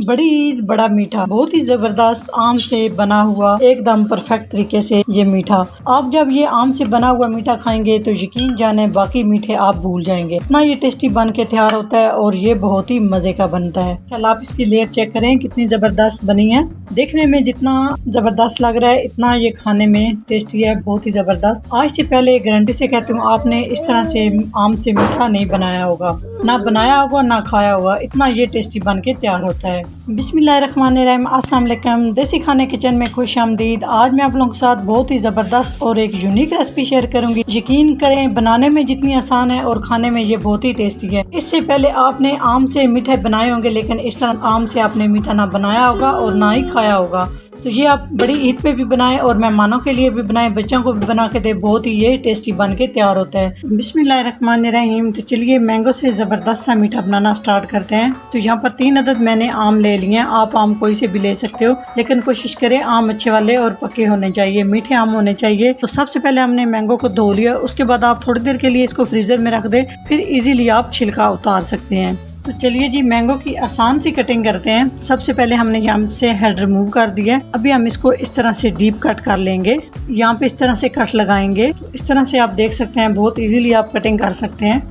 बड़ी बड़ा मीठा, बहुत ही जबरदस्त आम से बना हुआ एकदम परफेक्ट तरीके से ये मीठा। आप जब ये आम से बना हुआ मीठा खाएंगे तो यकीन जाने बाकी मीठे आप भूल जाएंगे। इतना ये टेस्टी बन के तैयार होता है और ये बहुत ही मजे का बनता है। चल आप इसकी लेयर चेक करें कितनी जबरदस्त बनी है। देखने में जितना जबरदस्त लग रहा है इतना ये खाने में टेस्टी है, बहुत ही जबरदस्त। आज से पहले गारंटी से कहती हूँ आपने इस तरह से आम से मीठा नहीं बनाया होगा, ना बनाया होगा ना खाया होगा, इतना ये टेस्टी बन के तैयार होता है। बिस्मिल्लाहिर्रहमानिर्रहीम, अस्सलाम वालेकुम। देसी खाने किचन में खुश आमदीद। आज मैं आप लोगों के साथ बहुत ही ज़बरदस्त और एक यूनिक रेसिपी शेयर करूंगी। यकीन करें बनाने में जितनी आसान है और खाने में ये बहुत ही टेस्टी है। इससे पहले आपने आम से मीठे बनाए होंगे लेकिन इस तरह आम से आपने मीठा ना बनाया होगा और ना ही खाया होगा। तो ये आप बड़ी ईद पे भी बनाएं और मेहमानों के लिए भी बनाएं, बच्चों को भी बना के दे, बहुत ही ये टेस्टी बन के तैयार होता है। बिस्मिल्लाहिर्रहमानिर्रहीम। तो चलिए मैंगो से ज़बरदस्त सा मीठा बनाना स्टार्ट करते हैं। तो यहाँ पर 3 अदद मैंने आम ले लिए हैं। आप आम कोई से भी ले सकते हो लेकिन कोशिश करें आम अच्छे वाले और पके होने चाहिए, मीठे आम होने चाहिए। तो सबसे पहले हमने मैंगो को धो लिया, उसके बाद आप थोड़ी देर के लिए इसको फ्रीजर में रख दें, फिर इजीली आप छिलका उतार सकते हैं। तो चलिए जी मैंगो की आसान सी कटिंग करते हैं। सबसे पहले हमने यहाँ से हेड रिमूव कर दिया है। अभी हम इसको इस तरह से डीप कट कर लेंगे। यहाँ पे इस तरह से कट लगाएंगे। इस तरह से आप देख सकते हैं बहुत इजीली आप कटिंग कर सकते हैं।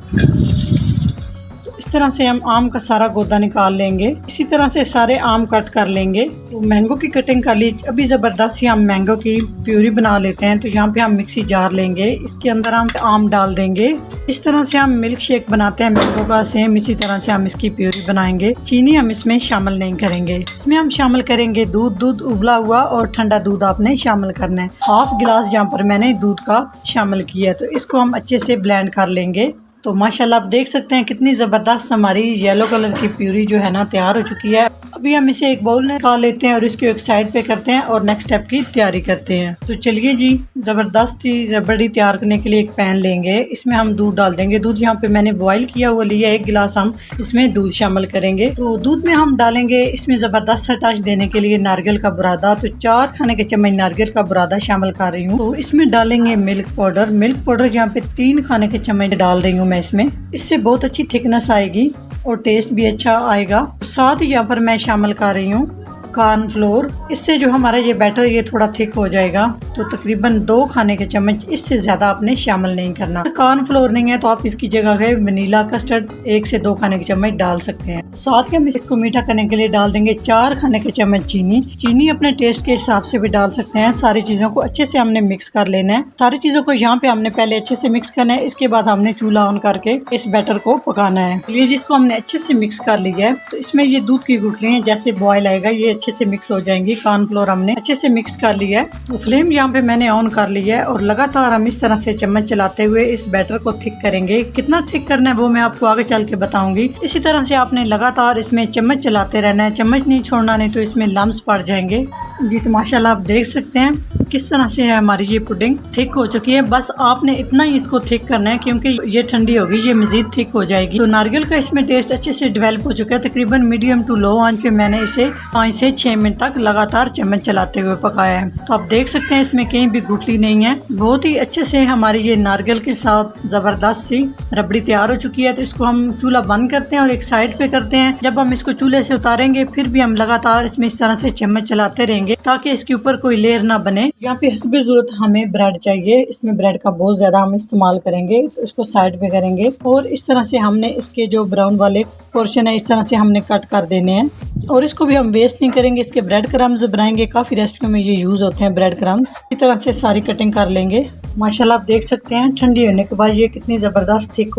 इस तरह से हम आम का सारा गोदा निकाल लेंगे। इसी तरह से सारे आम कट कर लेंगे। तो मैंगो की कटिंग कर ली। अभी ज़बरदस्त सी हम मैंगो की प्यूरी बना लेते हैं। तो यहाँ पे हम मिक्सी जार लेंगे, इसके अंदर हम आम डाल देंगे। इस तरह से हम मिल्क शेक बनाते हैं मैंगो का, सेम इसी तरह से हम इसकी प्यूरी बनाएंगे। चीनी हम इसमें शामिल नहीं करेंगे। इसमें हम शामिल करेंगे दूध उबला हुआ और ठंडा दूध आपने शामिल करना है। हाफ गिलास यहाँ पर मैंने दूध का शामिल किया है। तो इसको हम अच्छे से ब्लेंड कर लेंगे। तो माशाल्लाह आप देख सकते हैं कितनी ज़बरदस्त हमारी येलो कलर की प्यूरी जो है ना तैयार हो चुकी है। अभी हम इसे एक बाउल में निकाल लेते हैं और इसको एक साइड पे करते हैं और नेक्स्ट स्टेप की तैयारी करते हैं। तो चलिए जी ज़बरदस्त रबड़ी तैयार करने के लिए एक पैन लेंगे, इसमें हम दूध डाल देंगे। दूध यहाँ पे मैंने बॉईल किया हुआ लिया, 1 गिलास हम इसमें दूध शामिल करेंगे। तो दूध में हम डालेंगे इसमें ज़बरदस्त सा टच देने के लिए नारियल का बुरादा। तो 4 खाने के चम्मच नारियल का बुरादा शामिल कर रही हूँ। तो इसमें डालेंगे मिल्क पाउडर यहाँ पे 3 खाने के चम्मच डाल रही हूँ मैं इसमें। इससे बहुत अच्छी थिकनेस आएगी और टेस्ट भी अच्छा आएगा। साथ ही यहाँ पर मैं शामिल कर रही हूँ कॉर्नफ्लोर। इससे जो हमारा ये बैटर ये थोड़ा थिक हो जाएगा। तो तकरीबन 2 खाने के चम्मच, इससे ज्यादा आपने शामिल नहीं करना। कॉर्नफ्लोर नहीं है तो आप इसकी जगह पे वनीला कस्टर्ड 1 से 2 खाने के चम्मच डाल सकते हैं। साथ ही हम इसको मीठा करने के लिए डाल देंगे 4 खाने के चम्मच चीनी अपने टेस्ट के हिसाब से भी डाल सकते हैं। सारी चीजों को अच्छे से हमने मिक्स कर लेना है। सारी चीजों को यहाँ पे हमने पहले अच्छे से मिक्स करना है। इसके बाद हमने चूल्हा ऑन करके इस बैटर को पकाना है। ये जिसको हमने अच्छे से मिक्स कर लिया है। तो इसमें ये दूध की गुठलियां जैसे बॉयल आएगा ये अच्छे से मिक्स हो जाएंगी। कॉर्नफ्लोर हमने अच्छे से मिक्स कर लिया है। तो फ्लेम यहाँ पे मैंने ऑन कर लिया है और लगातार हम इस तरह से चम्मच चलाते हुए इस बैटर को थिक करेंगे। कितना थिक करना है वो मैं आपको आगे चल के बताऊंगी। इसी तरह से आपने लगातार इसमें चम्मच चलाते रहना है, चम्मच नहीं छोड़ना, नहीं तो इसमें लम्स पड़ जाएंगे जी। तो माशाल्लाह आप देख सकते हैं किस तरह से है हमारी ये पुडिंग थिक हो चुकी है। बस आपने इतना ही इसको थिक करना है क्योंकि ये ठंडी होगी, ये मजीद थिक हो जाएगी। तो नारियल का इसमें टेस्ट अच्छे से डेवलप हो चुका है। तकरीबन मीडियम टू लो आंच पे मैंने इसे 5 से 6 मिनट तक लगातार चम्मच चलाते हुए पकाया है। तो आप देख सकते हैं इसमें कहीं भी गुठली नहीं है। बहुत ही अच्छे से हमारी ये नारियल के साथ जबरदस्त सी रबड़ी तैयार हो चुकी है। तो इसको हम चूल्हा बंद करते हैं और एक साइड पे करते हैं। जब हम इसको चूल्हे से उतारेंगे फिर भी हम लगातार इसमें इस तरह से चम्मच चलाते रहेंगे ताकि इसके ऊपर कोई लेयर ना बने। यहाँ पे हस्बे जरूरत हमें ब्रेड चाहिए। इसमें ब्रेड का बहुत ज्यादा हम इस्तेमाल करेंगे। तो इसको साइड पे करेंगे और इस तरह से हमने इसके जो ब्राउन वाले पोर्शन है इस तरह से हमने कट कर देने हैं और इसको भी हम वेस्ट नहीं करेंगे। इसके ब्रेड क्रम्स बनाएंगे, काफी रेसिपियों में ये यूज होते हैं ब्रेड क्रम्स। इस तरह से सारी कटिंग कर लेंगे। माशाल्लाह आप देख सकते हैं ठंडी होने के बाद ये कितनी जबरदस्त थिक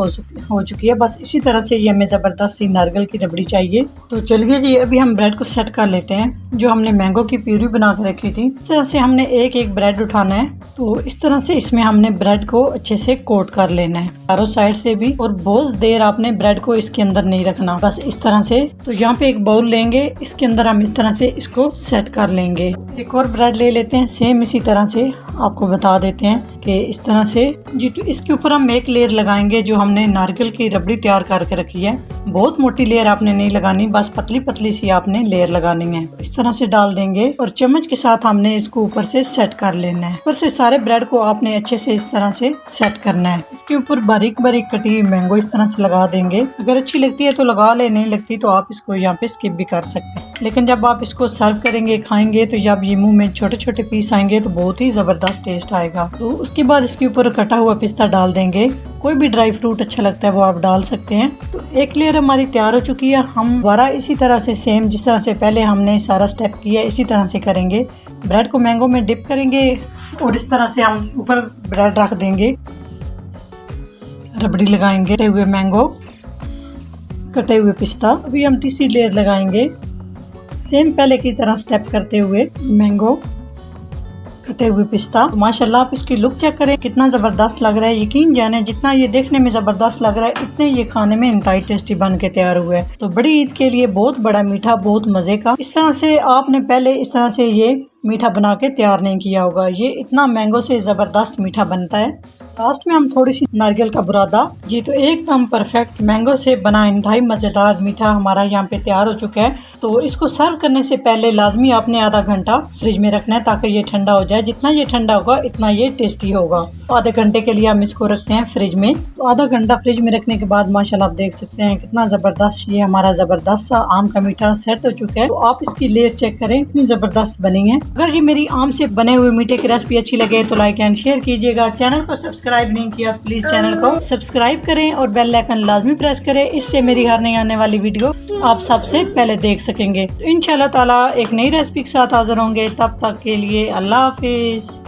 हो चुकी है। बस इसी तरह से ये हमें जबरदस्त सी नारियल की रबड़ी चाहिए। तो चलिए जी अभी हम ब्रेड को सेट कर लेते हैं। जो हमने मैंगो की प्यूरी बना के रखी थी इस तरह से हमने एक ब्रेड उठाना है। तो इस तरह से इसमें हमने ब्रेड को अच्छे से कोट कर लेना है चारों साइड से भी, और बहुत देर आपने ब्रेड को इसके अंदर नहीं रखना, बस इस तरह से। तो यहाँ पे एक बाउल लेंगे, इसके अंदर हम इस तरह से इसको सेट कर लेंगे। एक और ब्रेड ले लेते हैं, सेम इसी तरह से आपको बता देते हैं कि इस तरह से जी। तो इसके ऊपर हम एक लेयर लगाएंगे जो हमने नारियल की रबड़ी तैयार करके रखी है। बहुत मोटी लेयर आपने नहीं लगानी, बस पतली पतली सी आपने लेयर लगानी है। इस तरह से डाल देंगे और चम्मच के साथ हमने इसको ऊपर से सेट कर लेना है। ऊपर से सारे ब्रेड को आपने अच्छे से इस तरह से सेट करना है। इसके ऊपर बारीक बारीक कटी हुई मैंगो इस तरह से लगा देंगे। अगर अच्छी लगती है तो लगा ले, नहीं लगती तो आप इसको यहाँ पे स्किप भी कर सकते हैं। लेकिन जब आप इसको सर्व करेंगे, खाएंगे, तो जब ये मुंह में छोटे छोटे पीस आएंगे तो बहुत ही जबरदस्त टेस्ट आएगा। तो उसके बाद इसके ऊपर कटा हुआ पिस्ता डाल देंगे। कोई भी ड्राई फ्रूट अच्छा लगता है वो आप डाल सकते हैं। तो एक लेयर हमारी तैयार हो चुकी है। हम दोबारा इसी तरह से सेम जिस तरह से पहले हमने सारा स्टेप किया इसी तरह से करेंगे। ब्रेड को मैंगो में डिप करेंगे और इस तरह से हम ऊपर ब्रेड रख देंगे। रबड़ी लगाएंगे, कटे हुए मैंगो, कटे हुए पिस्ता। अभी हम तीसरी लेयर लगाएंगे सेम पहले की तरह स्टेप करते हुए। मैंगो, कटे हुए पिस्ता। माशाल्लाह आप इसकी लुक चेक करें कितना जबरदस्त लग रहा है। यकीन जाने जितना ये देखने में जबरदस्त लग रहा है इतने ये खाने में इंतहाई टेस्टी बन के तैयार हुआ है। तो बड़ी ईद के लिए बहुत बड़ा मीठा, बहुत मजे का। इस तरह से आपने पहले इस तरह से ये मीठा बना के तैयार नहीं किया होगा। ये इतना मैंगो से जबरदस्त मीठा बनता है। लास्ट में हम थोड़ी सी नारियल का बुरादा। जी तो एकदम परफेक्ट मैंगो से बना इंतहाई मजेदार मीठा हमारा यहाँ पे तैयार हो चुका है। तो इसको सर्व करने से पहले लाजमी आपने आधा घंटा फ्रिज में रखना है ताकि ये ठंडा हो जाए। जितना ये ठंडा होगा इतना ये टेस्टी होगा। आधे घंटे के लिए हम इसको रखते हैं फ्रिज में। तो आधा घंटा फ्रिज में रखने के बाद माशाल्लाह आप देख सकते हैं कितना जबरदस्त ये हमारा जबरदस्त सा आम का मीठा सेट हो चुका है। तो आप इसकी लेयर चेक करें इतनी जबरदस्त बनी है। अगर ये मेरी आम से बने हुए मीठे की रेसिपी अच्छी लगे तो लाइक एंड शेयर कीजिएगा। चैनल को सब्सक्राइब नहीं किया तो प्लीज चैनल को सब्सक्राइब करें और बेल आइकन लाजमी प्रेस करें। इससे मेरी हर नई आने वाली वीडियो आप सबसे पहले देख सकेंगे। तो इंशाल्लाह ताला एक नई रेसिपी के साथ हाजिर होंगे। तब तक के लिए अल्लाह हाफिज।